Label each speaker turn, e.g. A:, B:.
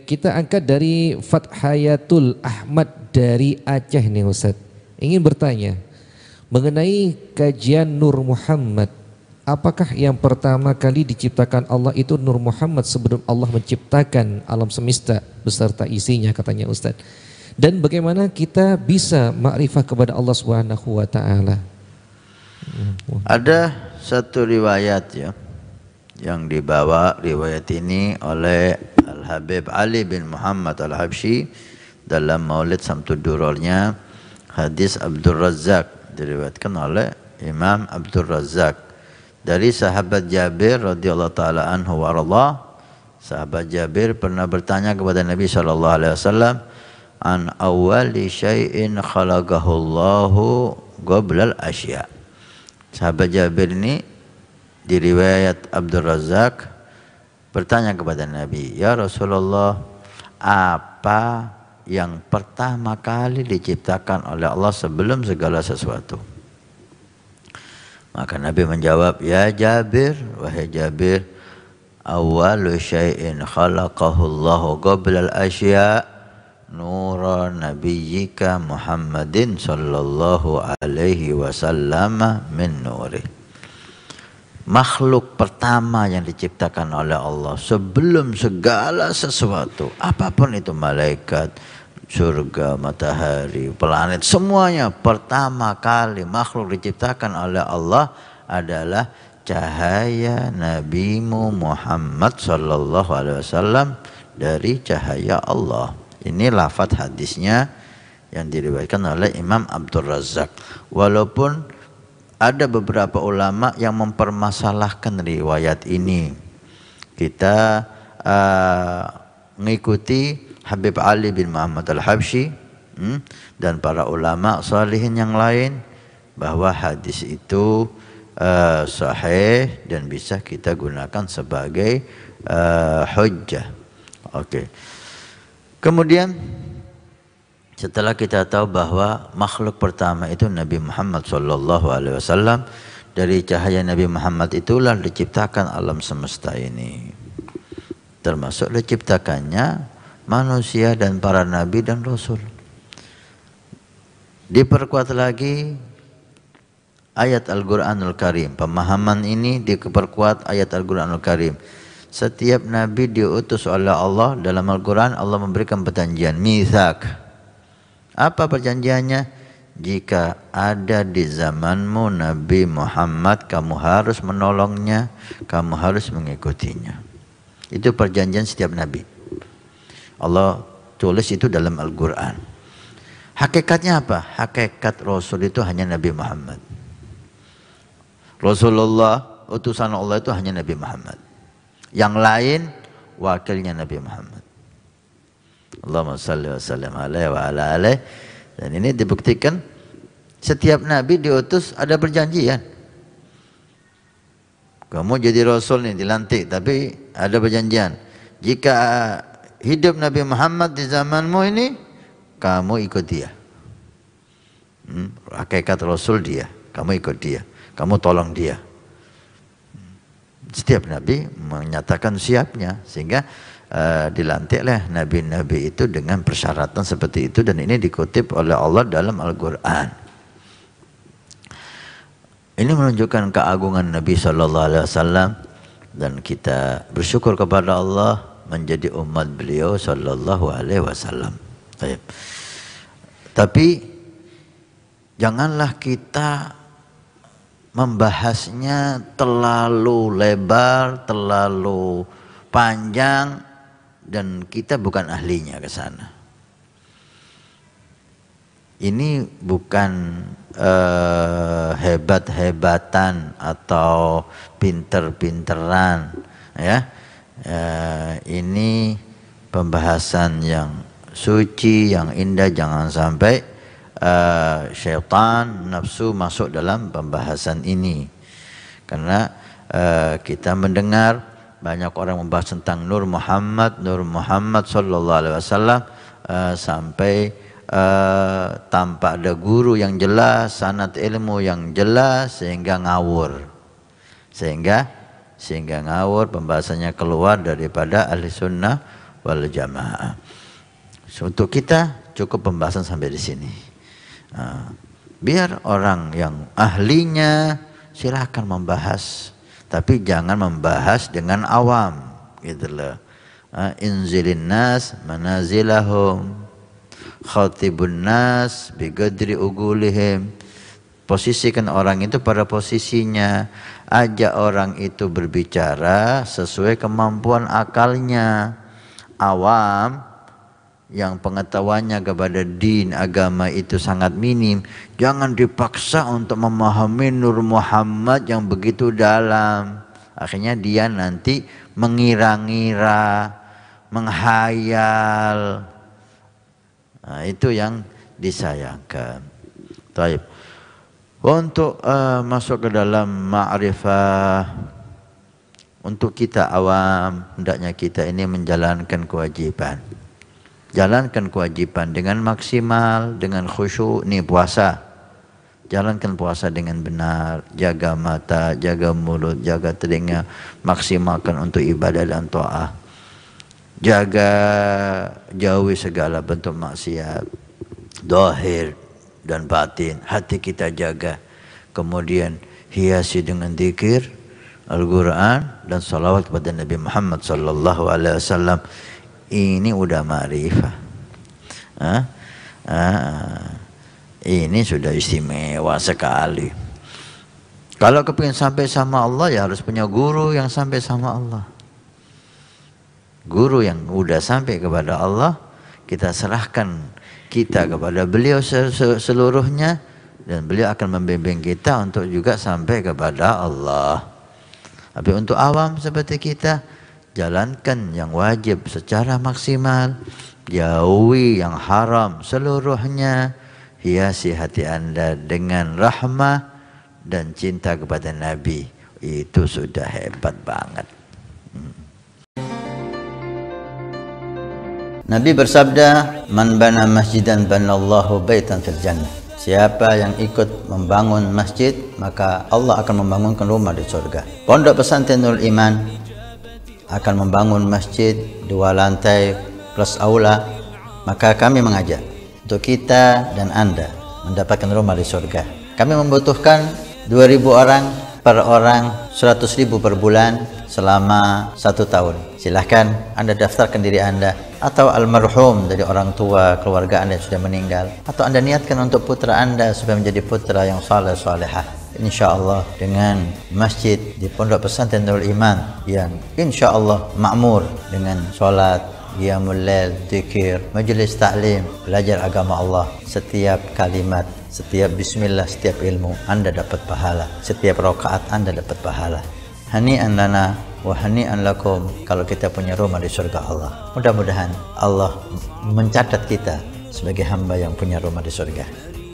A: kita angkat dari Fathayatul Ahmad dari Aceh nih Ustaz. Ingin bertanya mengenai kajian Nur Muhammad. Apakah yang pertama kali diciptakan Allah itu Nur Muhammad sebelum Allah menciptakan alam semesta beserta isinya katanya Ustaz? Dan bagaimana kita bisa makrifah kepada Allah Subhanahu wa taala?
B: Ada satu riwayat ya yang dibawa riwayat ini oleh Al-Habib Ali bin Muhammad Al-Habsyi dalam Maulid Samtud Durarnya, hadis Abdul Razzaq diriwayatkan oleh Imam Abdul Razzaq dari sahabat Jabir radhiyallahu taala anhu warallah. Sahabat Jabir pernah bertanya kepada Nabi sallallahu alaihi wasallam an awwali syai'in khalaqahu Allahu qablal asya. Sahabat Jabir ini di riwayat Abdul Razzaq bertanya kepada Nabi, "Ya Rasulullah, apa yang pertama kali diciptakan oleh Allah sebelum segala sesuatu?" Maka Nabi menjawab, "Ya Jabir, wahai Jabir, awwalu syai'in khalaqahu Allahu qablal asya nura nabiyyika Muhammadin sallallahu alaihi wasallam min nuri." Makhluk pertama yang diciptakan oleh Allah sebelum segala sesuatu, apapun itu, malaikat, surga, matahari, planet, semuanya pertama kali makhluk diciptakan oleh Allah adalah cahaya Nabimu Muhammad sallallahu alaihi wasallam dari cahaya Allah. Ini lafaz hadisnya yang diriwayatkan oleh Imam Abdul Razzaq. Walaupun ada beberapa ulama yang mempermasalahkan riwayat ini, kita mengikuti Habib Ali bin Muhammad Al-Habsyi dan para ulama salihin yang lain bahwa hadis itu sahih dan bisa kita gunakan sebagai hujjah. Oke. Kemudian setelah kita tahu bahwa makhluk pertama itu Nabi Muhammad sallallahu alaihi wasallam, dari cahaya Nabi Muhammad itulah diciptakan alam semesta ini. Termasuk diciptakannya manusia dan para nabi dan rasul. Diperkuat lagi ayat Al-Quranul Karim. Pemahaman ini diperkuat ayat Al-Quranul Karim. Setiap nabi diutus oleh Allah dalam Al-Quran, Allah memberikan perjanjian mitsaq. Apa perjanjiannya? Jika ada di zamanmu Nabi Muhammad, kamu harus menolongnya, kamu harus mengikutinya. Itu perjanjian setiap nabi. Allah tulis itu dalam Al-Quran. Hakikatnya apa? Hakikat Rasul itu hanya Nabi Muhammad. Rasulullah, utusan Allah itu hanya Nabi Muhammad. Yang lain wakilnya Nabi Muhammad. Allahumma salli wa sallim alaihi wa ala alaihi. Dan ini dibuktikan setiap Nabi diutus ada perjanjian. Kamu jadi Rasul nih, dilantik, tapi ada perjanjian. Jika hidup Nabi Muhammad di zamanmu ini, kamu ikut dia. Hakikat Rasul dia, kamu ikut dia, kamu tolong dia. Setiap Nabi menyatakan siapnya, sehingga dilantiklah Nabi-Nabi itu dengan persyaratan seperti itu, dan ini dikutip oleh Allah dalam Al-Quran. Ini menunjukkan keagungan Nabi Sallallahu Alaihi Wasallam, dan kita bersyukur kepada Allah menjadi umat beliau sallallahu alaihi wasallam. Tapi janganlah kita membahasnya terlalu lebar, terlalu panjang, dan kita bukan ahlinya ke sana. Ini bukan hebat-hebatan atau pinter-pinteran, ya. Ini pembahasan yang suci, yang indah. Jangan sampai syaitan, nafsu masuk dalam pembahasan ini. Karena kita mendengar banyak orang membahas tentang Nur Muhammad sallallahu alaihi wasallam, sampai tanpa ada guru yang jelas, sanad ilmu yang jelas, sehingga ngawur. Sehingga ngawur, pembahasannya keluar daripada ahli sunnah wal jamaah. Untuk kita cukup pembahasan sampai di sini. Biar orang yang ahlinya silahkan membahas, tapi jangan membahas dengan awam, gitu loh. Inzilin nas manazilahum, khatibun nas bigadri ugulihim. Posisikan orang itu pada posisinya, ajak orang itu berbicara sesuai kemampuan akalnya. Awam yang pengetahuannya kepada din agama itu sangat minim, jangan dipaksa untuk memahami Nur Muhammad yang begitu dalam. Akhirnya dia nanti mengira-ngira, menghayal. Nah, itu yang disayangkan. Taib. Untuk masuk ke dalam ma'rifah, untuk kita awam, hendaknya kita ini menjalankan kewajiban. Jalankan kewajiban dengan maksimal, dengan khusyuk. Ini puasa. Jalankan puasa dengan benar, jaga mata, jaga mulut, jaga telinga, maksimalkan untuk ibadah dan ta'ah. Jaga, jauhi segala bentuk maksiat, zahir dan batin, hati kita jaga. Kemudian hiasi dengan zikir, Al-Quran dan salawat kepada Nabi Muhammad sallallahu alaihi wasallam. Ini udah ma'rifah. Ini sudah istimewa sekali. Kalau kepingin sampai sama Allah, ya harus punya guru yang sampai sama Allah. Guru yang udah sampai kepada Allah, kita serahkan kita kepada beliau seluruhnya, dan beliau akan membimbing kita untuk juga sampai kepada Allah. Tapi untuk awam seperti kita, jalankan yang wajib secara maksimal, jauhi yang haram seluruhnya, hiasi hati Anda dengan rahmah dan cinta kepada Nabi. Itu sudah hebat banget. Nabi bersabda, "Man bana masjidan banallahu baitan fil jannah." Siapa yang ikut membangun masjid, maka Allah akan membangunkan rumah di surga. Pondok Pesantren Nurul Iman akan membangun masjid 2 lantai plus aula. Maka kami mengajak untuk kita dan Anda mendapatkan rumah di surga. Kami membutuhkan 2.000 orang, per orang 100.000 per bulan selama 1 tahun. Silahkan Anda daftarkan diri Anda, atau almarhum dari orang tua keluarga Anda yang sudah meninggal, atau Anda niatkan untuk putra Anda supaya menjadi putra yang saleh salehah. Insya Allah dengan masjid di Pondok Pesantren Nurul Iman yang insya Allah makmur dengan sholat, qiyamul lail, zikir, majelis taklim, belajar agama Allah. Setiap kalimat, setiap bismillah, setiap ilmu Anda dapat pahala, setiap rakaat Anda dapat pahala. Hani'an lana wa hani'an lakum kalau kita punya rumah di surga Allah. Mudah-mudahan Allah mencatat kita sebagai hamba yang punya rumah di surga.